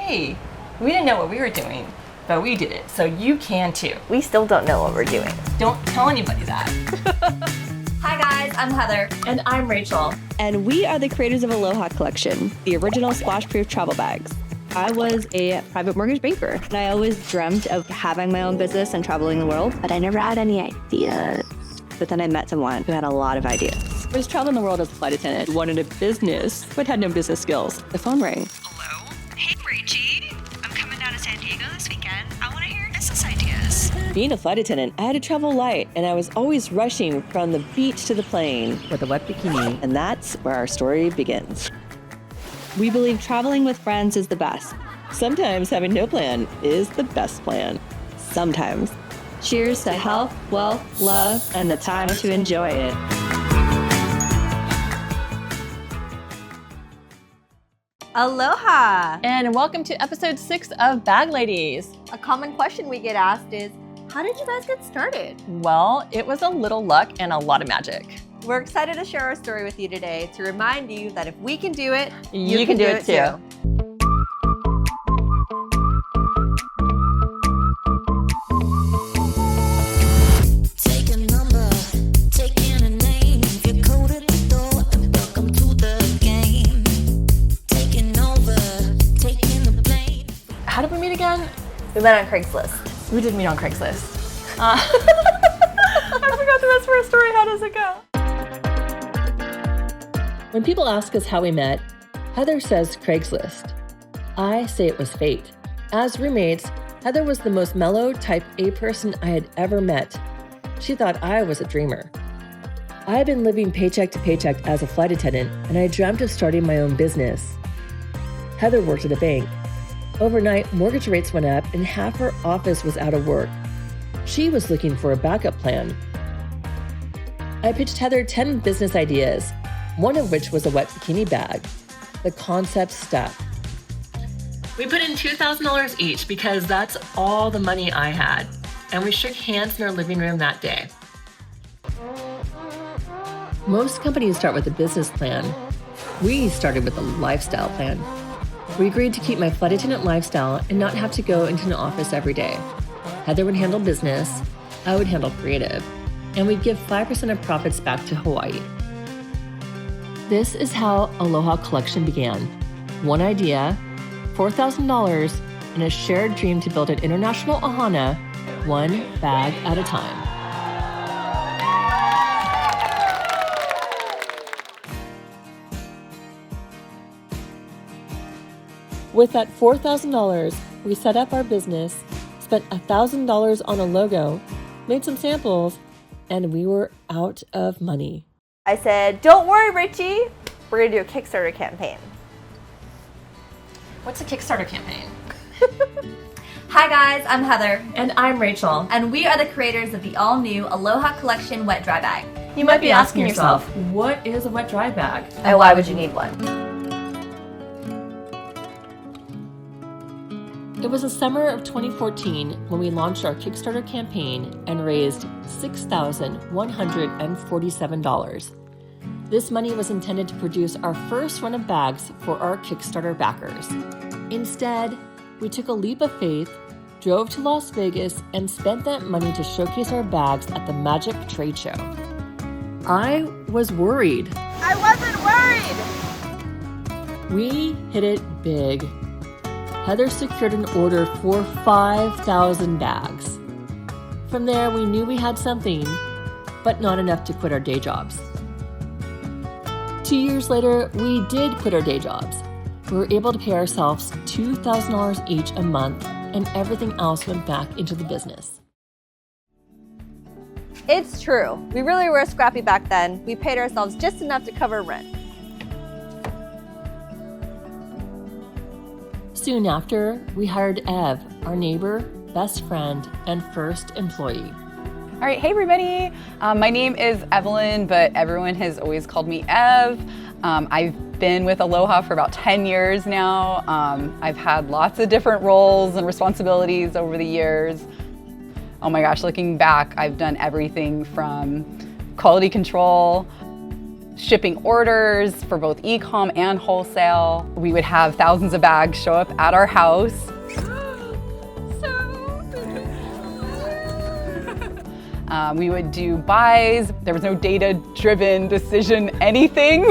hey, we didn't know what we were doing, but we did it, so you can too. We still don't know what we're doing. Don't tell anybody that. Hi guys, I'm Heather. And I'm Rachel. And we are the creators of ALOHA Collection, the original splash-proof travel bags. I was a private mortgage banker, and I always dreamt of having my own business and traveling the world, but I never had any ideas. But then I met someone who had a lot of ideas. I was traveling the world as a flight attendant, wanted a business, but had no business skills. The phone rang. Hello? Hey, Rachie. I'm coming down to San Diego this weekend. I want to hear your business ideas. Being a flight attendant, I had to travel light, and I was always rushing from the beach to the plane with a wet bikini, and that's where our story begins. We believe traveling with friends is the best. Sometimes having no plan is the best plan. Sometimes. Cheers to health, wealth, love, and the time to enjoy it. Aloha! And welcome to episode 6 of Bag Ladies. A common question we get asked is, how did you guys get started? Well, it was a little luck and a lot of magic. We're excited to share our story with you today to remind you that if we can do it, you can do it too. Take a number, take in a name. If you're code at the door, and welcome to the game. Taking over, taking the blame. How did we meet again? We met on Craigslist. We did meet on Craigslist. I forgot the rest of our story. How does it go? When people ask us how we met, Heather says Craigslist. I say it was fate. As roommates, Heather was the most mellow type A person I had ever met. She thought I was a dreamer. I had been living paycheck to paycheck as a flight attendant, and I dreamt of starting my own business. Heather worked at a bank. Overnight, mortgage rates went up and half her office was out of work. She was looking for a backup plan. I pitched Heather 10 business ideas, one of which was a wet bikini bag. The concept stuck. We put in $2,000 each because that's all the money I had, and we shook hands in our living room that day. Most companies start with a business plan. We started with a lifestyle plan. We agreed to keep my flight attendant lifestyle and not have to go into an office every day. Heather would handle business, I would handle creative, and we'd give 5% of profits back to Hawaii. This is how ALOHA Collection began. One idea, $4,000, and a shared dream to build an international ahana, one bag at a time. With that $4,000, we set up our business, spent $1,000 on a logo, made some samples, and we were out of money. I said, don't worry, Richie. We're gonna do a Kickstarter campaign. What's a Kickstarter campaign? Hi guys, I'm Heather. And I'm Rachel. And we are the creators of the all-new ALOHA Collection wet dry bag. You might be asking yourself, what is a wet dry bag? And why would you need one? It was the summer of 2014 when we launched our Kickstarter campaign and raised $6,147. This money was intended to produce our first run of bags for our Kickstarter backers. Instead, we took a leap of faith, drove to Las Vegas, and spent that money to showcase our bags at the Magic Trade Show. I was worried. I wasn't worried! We hit it big. Heather secured an order for 5,000 bags. From there, we knew we had something, but not enough to quit our day jobs. 2 years later, we did quit our day jobs. We were able to pay ourselves $2,000 each a month, and everything else went back into the business. It's true. We really were scrappy back then. We paid ourselves just enough to cover rent. Soon after, we hired Ev, our neighbor, best friend, and first employee. All right, hey everybody. My name is Evelyn, but everyone has always called me Ev. I've been with ALOHA for about 10 years now. I've had lots of different roles and responsibilities over the years. Oh my gosh, looking back, I've done everything from quality control shipping orders for both e-com and wholesale. We would have thousands of bags show up at our house. We would do buys. There was no data-driven decision anything.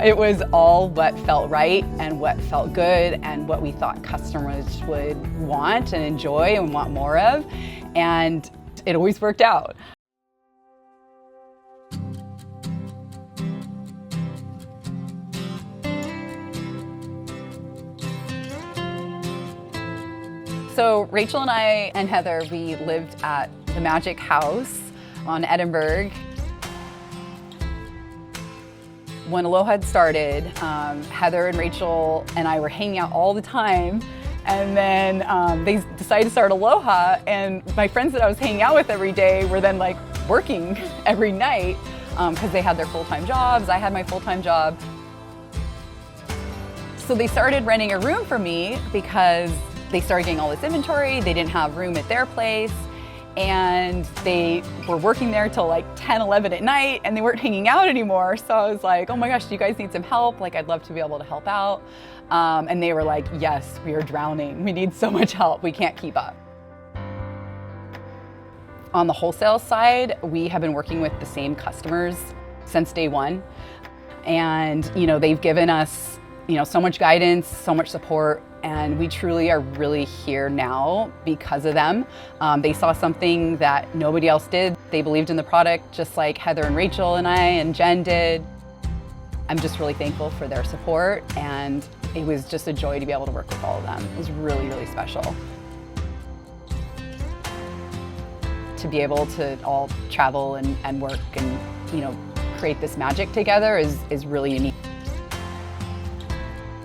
It was all what felt right and what felt good and what we thought customers would want and enjoy and want more of. And it always worked out. So Rachel and I and Heather, we lived at the Magic House on Edinburgh. When ALOHA had started, Heather and Rachel and I were hanging out all the time, and then they decided to start ALOHA, and my friends that I was hanging out with every day were then like working every night because they had their full-time jobs, I had my full-time job. So they started renting a room for me because they started getting all this inventory, they didn't have room at their place, and they were working there till like 10, 11 at night, and they weren't hanging out anymore. So I was like, oh my gosh, do you guys need some help? Like, I'd love to be able to help out. And they were like, yes, we are drowning. We need so much help, we can't keep up. On the wholesale side, we have been working with the same customers since day one. And they've given us so much guidance, so much support, and we truly are really here now because of them. They saw something that nobody else did. They believed in the product just like Heather and Rachel and I and Jen did. I'm just really thankful for their support, and it was just a joy to be able to work with all of them. It was really, really special. To be able to all travel and work and create this magic together is really unique.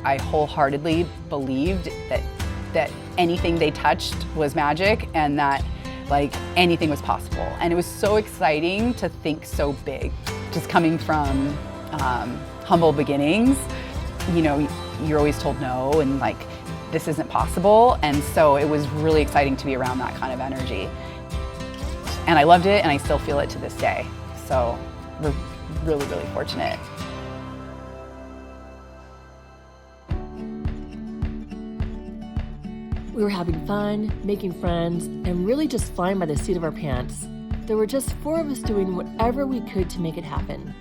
I wholeheartedly believed that anything they touched was magic, and that like anything was possible. And it was so exciting to think so big. Just coming from humble beginnings, you're always told no and like this isn't possible. And so it was really exciting to be around that kind of energy. And I loved it, and I still feel it to this day. So we're really, really fortunate. We were having fun, making friends, and really just flying by the seat of our pants. There were just 4 of us doing whatever we could to make it happen.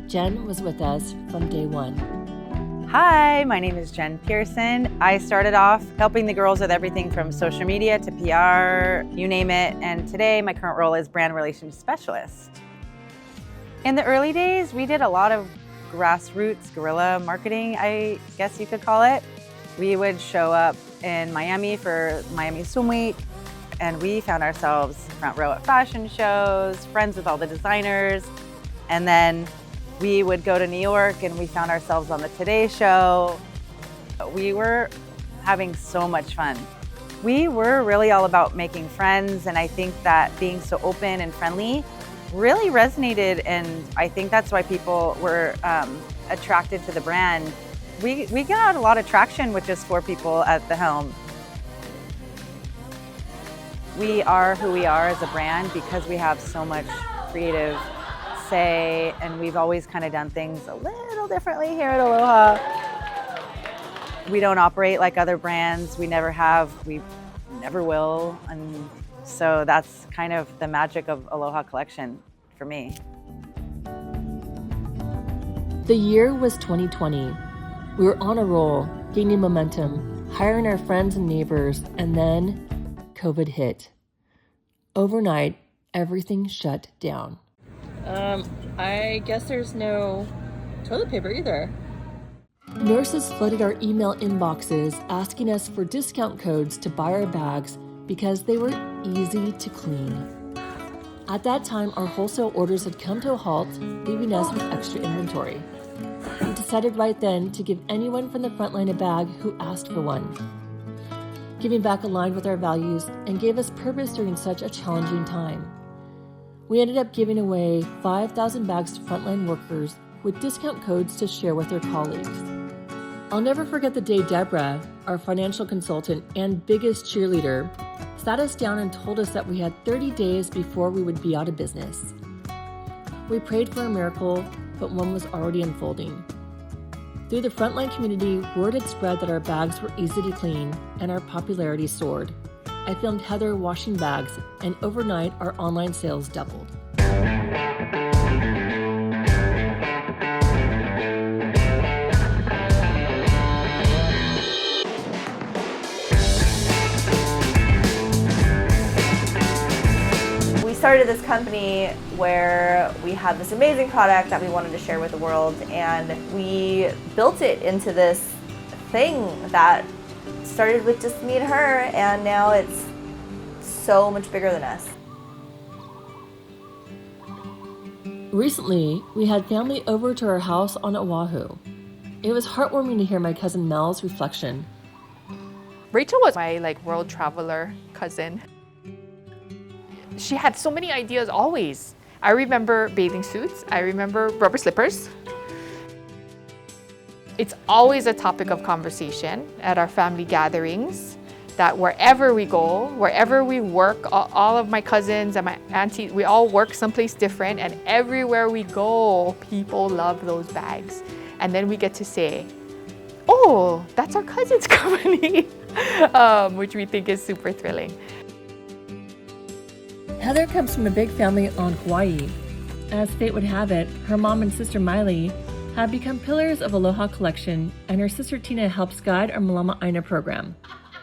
Jen was with us from day one. Hi, my name is Jen Pearson. I started off helping the girls with everything from social media to PR, you name it, and today my current role is brand relations specialist. In the early days, we did a lot of grassroots guerrilla marketing, I guess you could call it. We would show up in Miami for Miami Swim Week, and we found ourselves front row at fashion shows, friends with all the designers, and then we would go to New York and we found ourselves on the Today Show. We were having so much fun. We were really all about making friends, and I think that being so open and friendly really resonated, and I think that's why people were attracted to the brand. We got a lot of traction with just 4 people at the helm. We are who we are as a brand because we have so much creative say, and we've always kind of done things a little differently here at ALOHA. We don't operate like other brands. We never have, we never will, and so that's kind of the magic of ALOHA Collection for me. The year was 2020. We were on a roll, gaining momentum, hiring our friends and neighbors, and then COVID hit. Overnight, everything shut down. I guess there's no toilet paper either. Nurses flooded our email inboxes asking us for discount codes to buy our bags because they were easy to clean. At that time, our wholesale orders had come to a halt, leaving us with extra inventory. We decided right then to give anyone from the front line a bag who asked for one. Giving back aligned with our values and gave us purpose during such a challenging time. We ended up giving away 5,000 bags to frontline workers with discount codes to share with their colleagues. I'll never forget the day Deborah, our financial consultant and biggest cheerleader, sat us down and told us that we had 30 days before we would be out of business. We prayed for a miracle, but one was already unfolding. Through the frontline community, word had spread that our bags were easy to clean, and our popularity soared. I filmed Heather washing bags, and overnight, our online sales doubled. We started this company where we had this amazing product that we wanted to share with the world, and we built it into this thing that started with just me and her, and now it's so much bigger than us. Recently, we had family over to our house on Oahu. It was heartwarming to hear my cousin Mel's reflection. Rachel was my world traveler cousin. She had so many ideas always. I remember bathing suits. I remember rubber slippers. It's always a topic of conversation at our family gatherings, that wherever we go, wherever we work, all of my cousins and my aunties, we all work someplace different, and everywhere we go, people love those bags. And then we get to say, oh, that's our cousin's company, which we think is super thrilling. Heather comes from a big family on Hawaii. As fate would have it, her mom and sister Miley have become pillars of ALOHA Collection, and her sister Tina helps guide our Malama Aina program.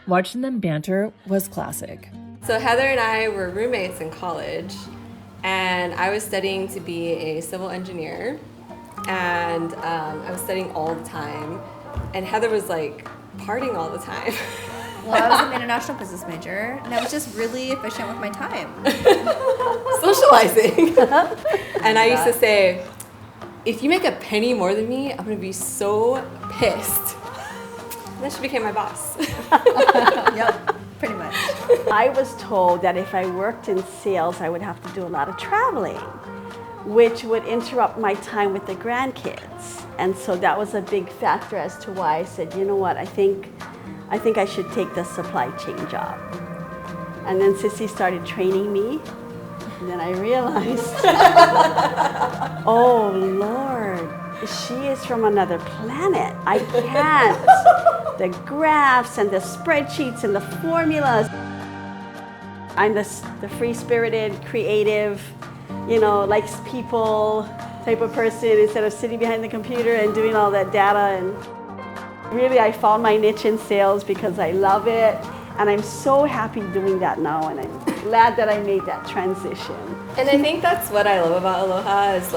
Watching them banter was classic. So Heather and I were roommates in college, and I was studying to be a civil engineer, and I was studying all the time, and Heather was partying all the time. Well, I was an international business major, and I was just really efficient with my time. Socializing. And I used to say, if you make a penny more than me, I'm gonna be so pissed. And then she became my boss. Yep, pretty much. I was told that if I worked in sales, I would have to do a lot of traveling, which would interrupt my time with the grandkids. And so that was a big factor as to why I said, you know what, I think I should take the supply chain job. And then Sissy started training me, and then I realized, oh Lord, she is from another planet. I can't. The graphs and the spreadsheets and the formulas. I'm the free-spirited, creative, likes people type of person instead of sitting behind the computer and doing all that data. And really, I found my niche in sales because I love it, and I'm so happy doing that now, and I'm glad that I made that transition. And I think that's what I love about ALOHA is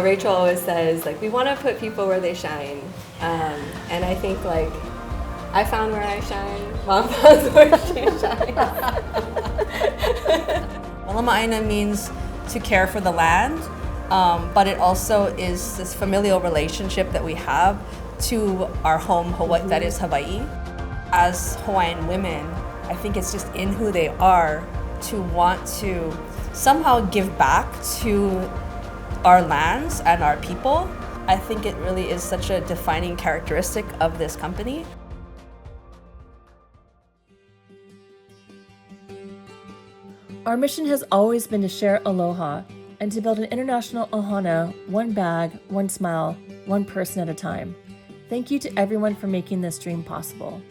Rachel always says we want to put people where they shine, and I think I found where I shine, Mom found where she shines. Malama Aina means to care for the land, but it also is this familial relationship that we have to our home, Hawaii, that is Hawaii. As Hawaiian women, I think it's just in who they are to want to somehow give back to our lands and our people. I think it really is such a defining characteristic of this company. Our mission has always been to share aloha and to build an international ohana, one bag, one smile, one person at a time. Thank you to everyone for making this dream possible.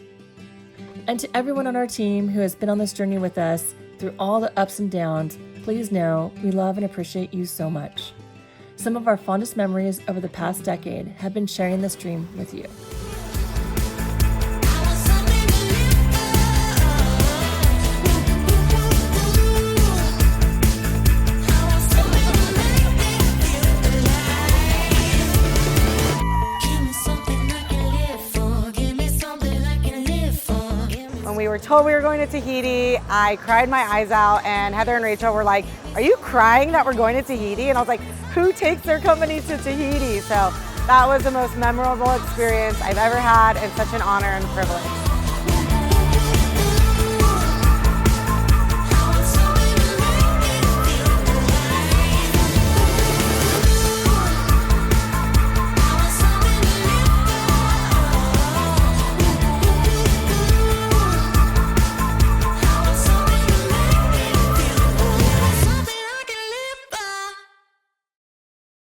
And to everyone on our team who has been on this journey with us through all the ups and downs, please know we love and appreciate you so much. Some of our fondest memories over the past decade have been sharing this dream with you. When we were told we were going to Tahiti, I cried my eyes out, and Heather and Rachel were like, are you crying that we're going to Tahiti? And I was like, who takes their company to Tahiti? So that was the most memorable experience I've ever had, and such an honor and privilege.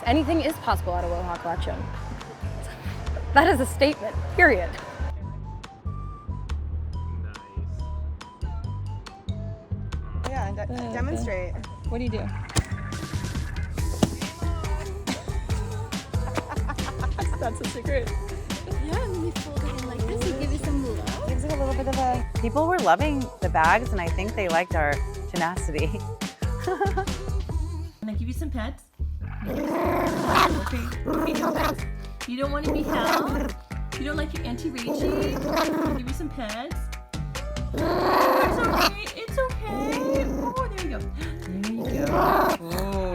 Anything is possible at ALOHA Collection. That is a statement, period. Yeah, demonstrate. What do you do? That's a secret. Yeah, and then you fold it in like this and give it some love. Gives it a little bit of a... People were loving the bags, and I think they liked our tenacity. Can I give you some pets? Okay. You don't want to be held? You don't like your Auntie Rachie? Can I give you some pets? It's okay. It's okay. Oh, there you go. There you go. Oh.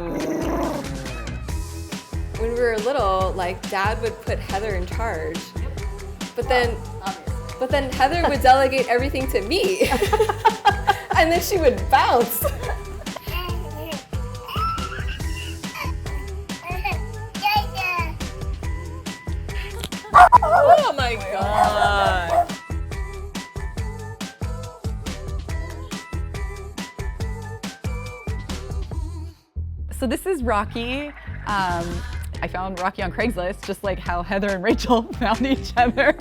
When we were little, like Dad would put Heather in charge, but then Heather would delegate everything to me, and then she would bounce. Oh my god. So this is Rocky. I found Rocky on Craigslist, just like how Heather and Rachel found each other.